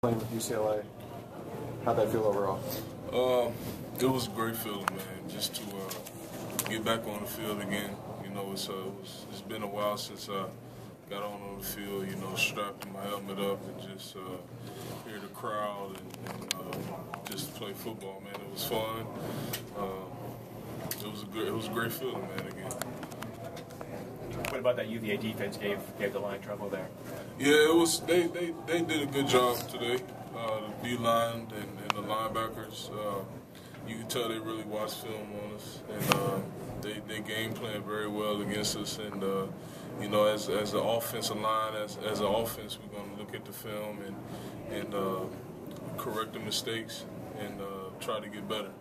Playing with UCLA, how'd that feel overall? It was a great feeling, man. Just to get back on the field again. You know, it's been a while since I got on the field. You know, strapped my helmet up and just hear the crowd and just play football, man. It was fun. It was a great feeling, man. Again. What about that UVA defense gave the line trouble there? Yeah, it was. They did a good job today. The D line and the linebackers. You can tell they really watched film on us, and they game plan very well against us. And you know, as the offensive line, as an offense, we're going to look at the film and correct the mistakes and try to get better.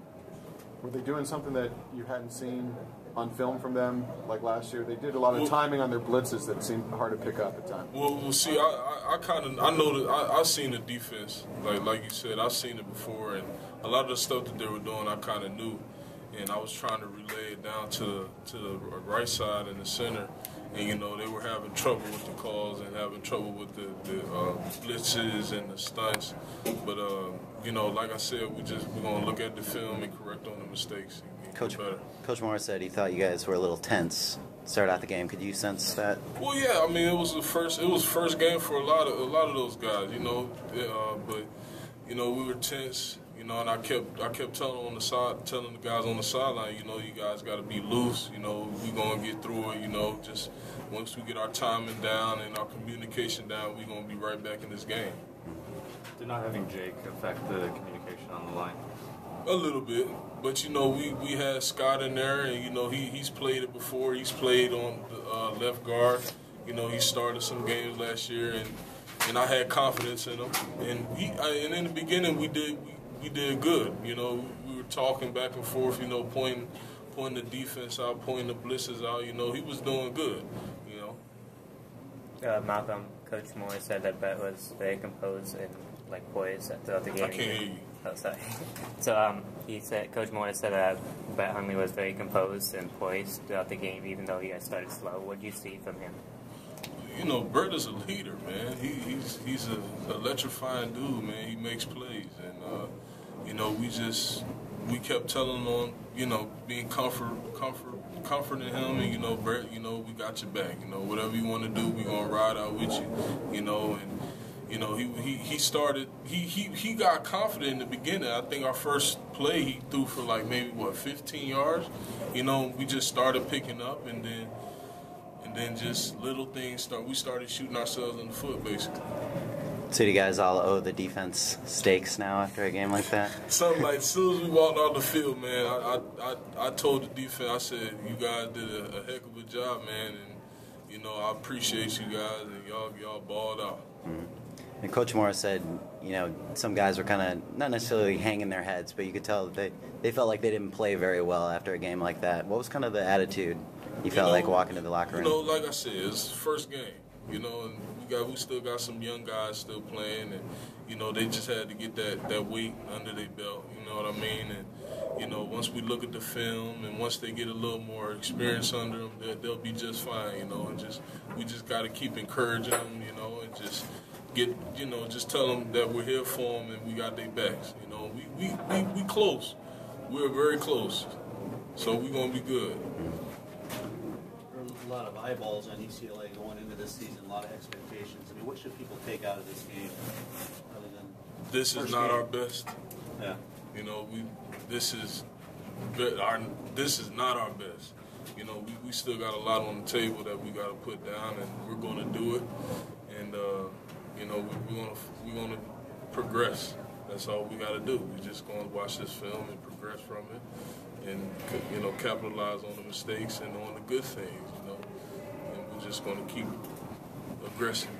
Were they doing something that you hadn't seen on film from them like last year? They did a lot of timing on their blitzes that seemed hard to pick up at times. Well, see, I know that I've seen the defense, like you said, I've seen it before, and a lot of the stuff that they were doing, I kind of knew, and I was trying to relay it down to the right side and the center, and you know they were having trouble with the calls and having trouble with the blitzes and the stunts, but you know, like I said, we're gonna look at the film and correct on the mistakes. Coach Morris said he thought you guys were a little tense start out the game. Could you sense that? Well, yeah. I mean, it was first game for a lot of those guys, you know. But you know, we were tense, you know, and I kept telling the guys on the sideline, you know, you guys got to be loose. You know, we're gonna get through it. You know, just once we get our timing down and our communication down, we're gonna be right back in this game. Did not having Jake affect the communication on the line? A little bit, but you know we had Scott in there, and you know he's played it before. He's played on the left guard. You know he started some games last year, and I had confidence in him. And in the beginning we did good. You know we were talking back and forth. You know pointing the defense out, pointing the blitzes out. You know he was doing good. You know. Malcolm, Coach Morris said that Bet was very composed and poised throughout the game. I can't hear you. Oh, sorry. So he said, Coach Morris said that Bet Huntley was very composed and poised throughout the game, even though he had started slow. What did you see from him? You know, Bert is a leader, man. He's an electrifying dude, man. He makes plays, and you know, we kept telling him on, you know, being comforting him, and you know, Bert, you know, we got your back. You know, whatever you want to do, we gonna ride out with you. You know, and you know, he got confident in the beginning. I think our first play he threw for maybe 15 yards. You know, we just started picking up, and then just little things we started shooting ourselves in the foot, basically. So do you guys all owe the defense steaks now after a game like that? Something like, as soon as we walked off the field, man, I told the defense, I said, you guys did a heck of a job, man, and you know, I appreciate you guys, and y'all balled out. Mm-hmm. And Coach Morris said, you know, some guys were kind of not necessarily hanging their heads, but you could tell that they felt like they didn't play very well after a game like that. What was kind of the attitude you felt like walking to the locker room? You know, like I said, it's the first game, you know, and we still got some young guys still playing, and, you know, they just had to get that weight under their belt, you know what I mean? And, you know, once we look at the film and once they get a little more experience under them, they'll be just fine, you know, and we just got to keep encouraging them, you know, and just just tell them that we're here for them and we got their backs. You know, we close. We're very close. So we're going to be good. There are a lot of eyeballs on UCLA going into this season, a lot of expectations. I mean, what should people take out of this game other than this is not our best. Yeah. You know, this is not our best. You know, we still got a lot on the table that we got to put down, and we're going to do it. And you know, we're gonna progress. That's all we got to do. We're just going to watch this film and progress from it, and you know, capitalize on the mistakes and on the good things. You know, and we're just going to keep aggressive.